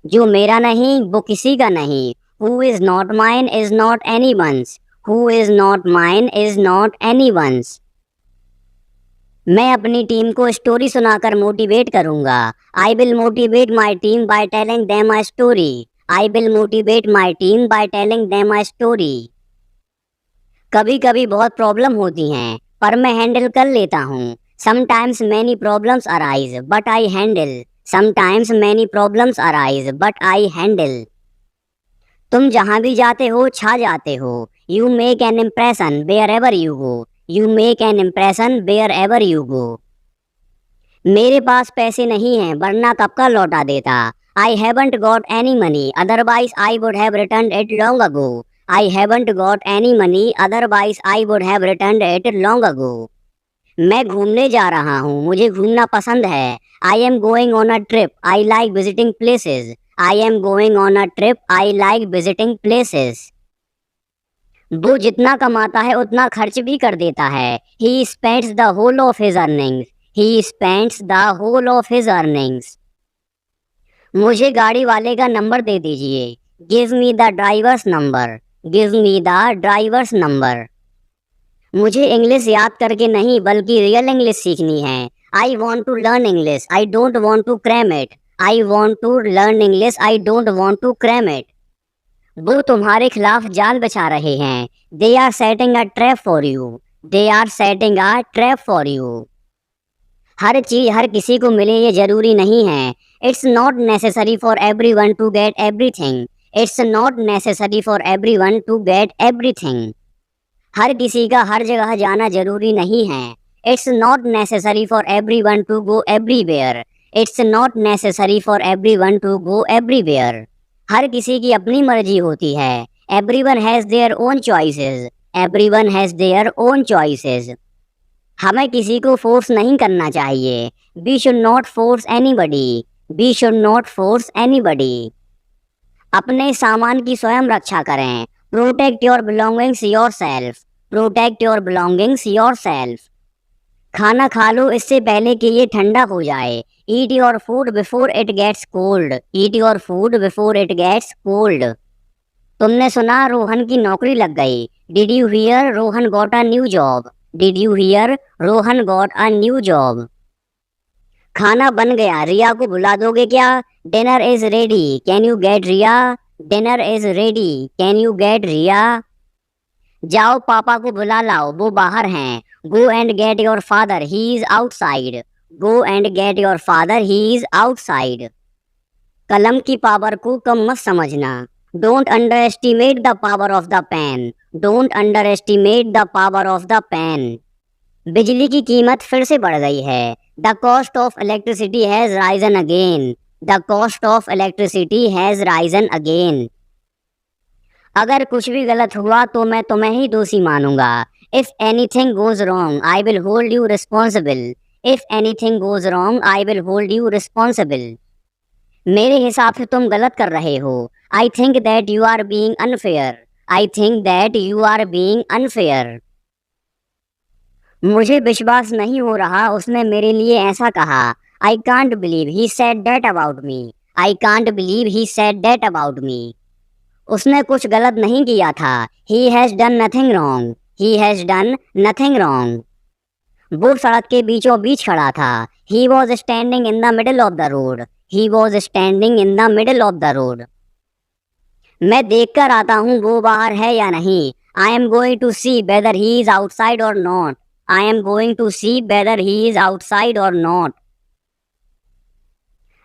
जो मेरा नहीं वो किसी का नहीं। Who is not mine is not anyone's. Who is not mine is not anyone's. मैं अपनी टीम को स्टोरी सुनाकर मोटिवेट करूंगा। I will motivate my team by telling them a story. I will motivate my team by telling them a story. कभी कभी बहुत problem होती हैं पर मैं हैंडल कर लेता हूँ। Sometimes many problems arise but I handle. Sometimes many problems arise but I handle. तुम जहां भी जाते हो छा जाते हो। You make an impression wherever you go. You make an impression wherever you go. मेरे पास पैसे नहीं हैं वरना कब का लौटा देता। I haven't got any money otherwise I would have return it long ago. I haven't got any money otherwise I would have return it long ago. मैं घूमने जा रहा हूँ मुझे घूमना पसंद है। आई am going on a trip I like visiting places. I am going on a trip I like visiting places. वो जितना कमाता है उतना खर्च भी कर देता है। He spends the whole of his earnings. He spends the whole of his earnings. मुझे गाड़ी वाले का नंबर दे दीजिए। Give me the driver's number. Give me the driver's number. मुझे इंग्लिश याद करके नहीं बल्कि रियल इंग्लिश सीखनी है। I want to learn English I don't want to cram it. I want to learn English I don't want to cram it. वो तुम्हारे खिलाफ जाल बिछा रहे हैं। They are setting a trap for you. They are setting a trap for you. हर चीज हर किसी को मिले ये जरूरी नहीं है। It's not necessary for every one to get everything. It's not necessary for every one to get everything. हर किसी का हर जगह जाना जरूरी नहीं है। It's not necessary for every one to go everywhere. It's not necessary for every one to go everywhere. हर किसी की अपनी मर्जी होती है। Everyone has their own choices. Everyone has their own choices. हमें किसी को फोर्स नहीं करना चाहिए। We should not force anybody. We should not force anybody. अपने सामान की स्वयं रक्षा करें। Protect your belongings yourself. Protect your belongings yourself. खाना खा लो इससे पहले कि ये ठंडा हो जाए। Eat your food before it gets cold. Eat your food before it gets cold. तुमने सुना रोहन की नौकरी लग गई। Did you hear Rohan got a new job. Did you hear Rohan got a new job. खाना बन गया रिया को बुला दोगे क्या। Dinner is ready can you get Riya. Dinner is ready can you get Riya. जाओ पापा को बुला लाओ वो बाहर हैं। Go and get your father he is outside. Go and get your father he is outside. कलम की पावर को कम मत समझना। Don't underestimate the power of the pen. Don't underestimate the power of the pen. बिजली की कीमत फिर से बढ़ गई है। The cost of electricity has risen again. The cost of electricity has risen again. अगर कुछ भी गलत हुआ तो मैं तुम्हें ही दोषी मानूंगा। If anything goes wrong I will hold you responsible. If anything goes wrong I will hold you responsible. मेरे हिसाब से तुम गलत कर रहे हो। I think that you are being unfair. I think that you are being unfair. मुझे विश्वास नहीं हो रहा उसने मेरे लिए ऐसा कहा। I can't believe he said that about me. I can't believe he said that about me. उसने कुछ गलत नहीं किया था। He has done nothing wrong. He has done nothing wrong. वो सड़क के बीचों बीच खड़ा था। He was standing in the middle of the road. He was standing in the middle of the road. मैं देख कर आता हूँ वो बाहर है या नहीं। I am going to see whether he is outside or not. I am going to see whether he is outside or not.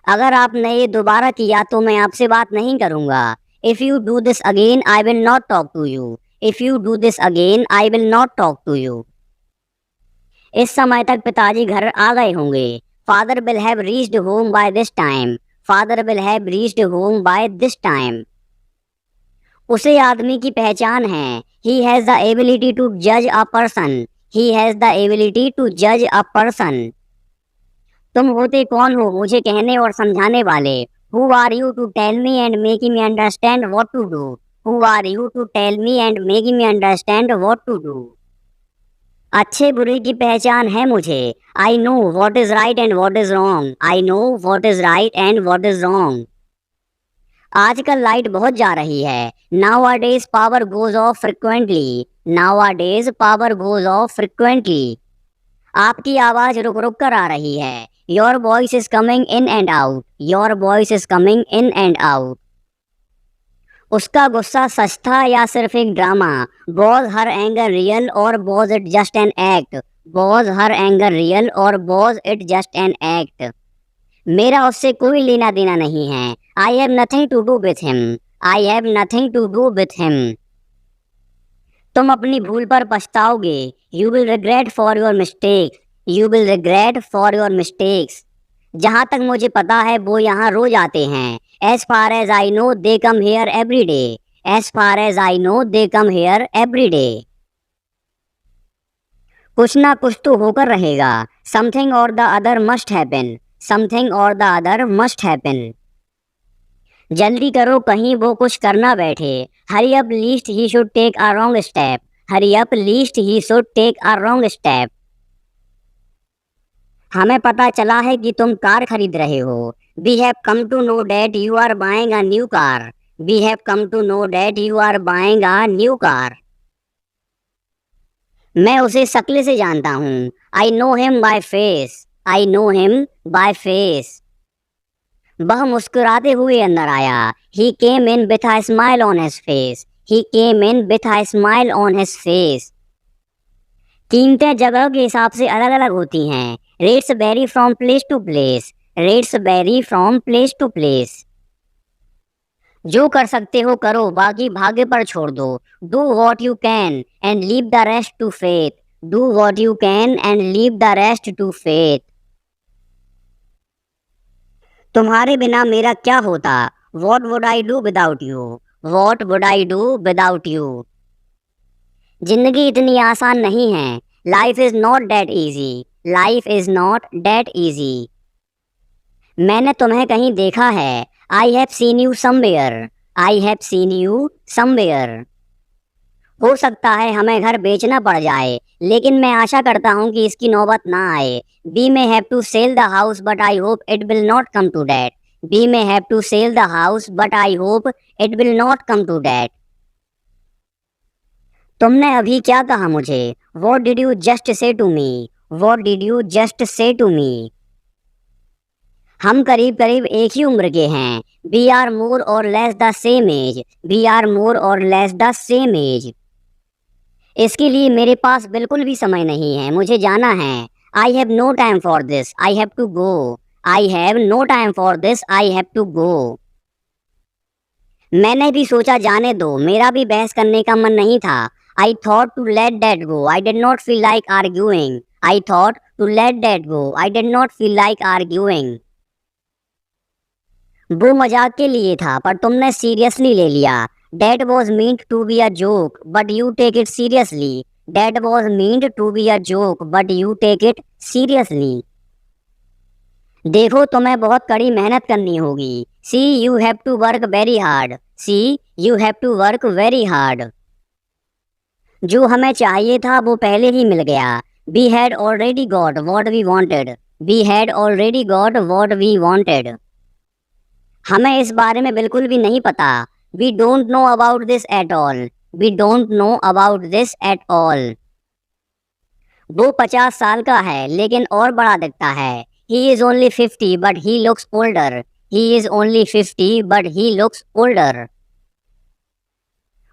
अगर आपने ये दोबारा किया तो मैं आपसे बात नहीं करूंगा। If you do this again I will not talk to you. If you do this again I will not talk to you. इस समय तक पिताजी घर आ गए होंगे। Father will have reached home by this time. Father will have reached home by this time. उसे आदमी की पहचान है। He has the ability to जज a person. He has the ability to जज अ पर्सन। तुम होते कौन हो मुझे कहने और समझाने वाले। Who are you to tell me and make me understand what to do. Who are you to tell me and make me understand what to do. अच्छे बुरे की पहचान है मुझे। I know what is right and what is wrong. I know what is right and what is wrong. आजकल light बहुत जा रही है। Nowadays power goes off frequently. Nowadays power goes off frequently. आपकी आवाज रुक रुक कर आ रही है। Your voice is coming in and out. Your voice is coming in and out. उसका गुस्सा सच था या सिर्फ एक drama? Was her anger real or was it just an act? Was her anger real or was it just an act? मेरा उससे कोई लेना देना नहीं है। I have nothing to do with him. I have nothing to do with him. तुम अपनी भूल पर पछताओगे। You will regret for your mistakes. You will regret for your mistakes. जहाँ तक मुझे पता है वो यहाँ रोज आते हैं। As far as I know they come here every day. As far as I know they come here every day. कुछ ना कुछ तो होकर रहेगा। Something or the other must happen. Something or the other must happen. जल्दी करो कहीं वो कुछ करना बैठे। Hurry up least he should take a wrong step. Hurry up least he should take a wrong step. हमें पता चला है कि तुम कार खरीद रहे हो। We have come to know that you are buying a new car. We have come to know that you are buying a new car. मैं उसे शक्ल से जानता हूँ। I know him by face. I know him by face. वह मुस्कुराते हुए अंदर आया। He came in with a smile on his face. He came in with a smile on his face. कीमतें जगह के हिसाब से अलग अलग होती हैं। Rates vary from place to place. Rates vary from place to place. जो कर सकते हो करो, बाकी भाग्य पर छोड़ दो। Do what you can and leave the rest to fate. Do what you can and leave the rest to fate. तुम्हारे बिना मेरा क्या होता? What would I do without you? What would I do without you? जिंदगी इतनी आसान नहीं है। Life is not that easy. Life is not that easy. मैंने तुम्हें कहीं देखा है। I have seen you somewhere. I have seen you somewhere. हो सकता है हमें घर बेचना पड़ जाए, लेकिन मैं आशा करता हूँ कि इसकी नौबत ना आए। We may have to sell the house, but I hope it will not come to that. We may have to sell the house, but I hope it will not come to that. तुमने अभी क्या कहा मुझे? What did you just say to me? What did you just say to me? हम करीब करीब एक ही उम्र के हैं। We are more or less the same age. We are more or less the same age. इसके लिए मेरे पास बिल्कुल भी समय नहीं है, मुझे जाना है। I have no time for this. I have to go. I have no time for this. I have to go. मैंने भी सोचा जाने दो, मेरा भी बहस करने का मन नहीं था। I thought to let that go. I did not feel like arguing. I thought to let that go. I did not feel like arguing. वो मजाक के लिए था, पर तुमने सीरियसली ले लिया। That was meant to be a joke, but you take it seriously. That was meant to be a joke, but you take it seriously. देखो तुम्हें बहुत कड़ी मेहनत करनी होगी। See, you have to work very hard. See, you have to work very hard. जो हमें चाहिए था वो पहले ही मिल गया। We had already got what we wanted. We had already got what we wanted. हमें इस बारे में बिल्कुल भी नहीं पता। We don't know about this at all. We don't know about this at all. वो 50 साल का है लेकिन और बड़ा दिखता है। He is only 50 but he looks older. He is only 50 but he looks older.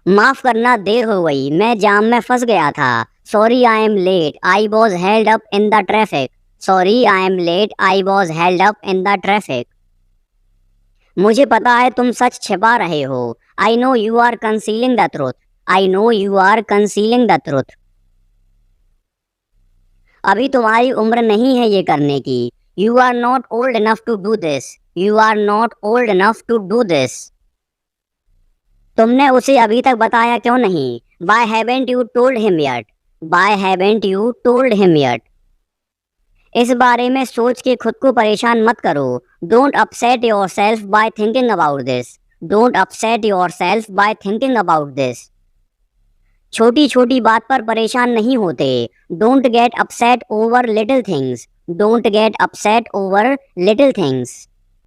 माफ करना देर हो गई, मैं जाम में फंस गया था। Sorry I am late. I was held up in the traffic. Sorry I am late. I was held up in the traffic. मुझे पता है तुम सच छिपा रहे हो। I know you are concealing the truth. I know you are concealing the truth. अभी तुम्हारी उम्र नहीं है ये करने की। You are not old enough to do this. You are not old enough to do this. तुमने उसे अभी तक बताया क्यों नहीं? Why haven't you told him yet? Why haven't you told him yet? इस बारे में सोच के खुद को परेशान मत करो। Don't upset yourself by thinking about this. Don't upset yourself by thinking about this. छोटी छोटी बात पर परेशान नहीं होते। Don't get upset over little things. Don't get upset over little things.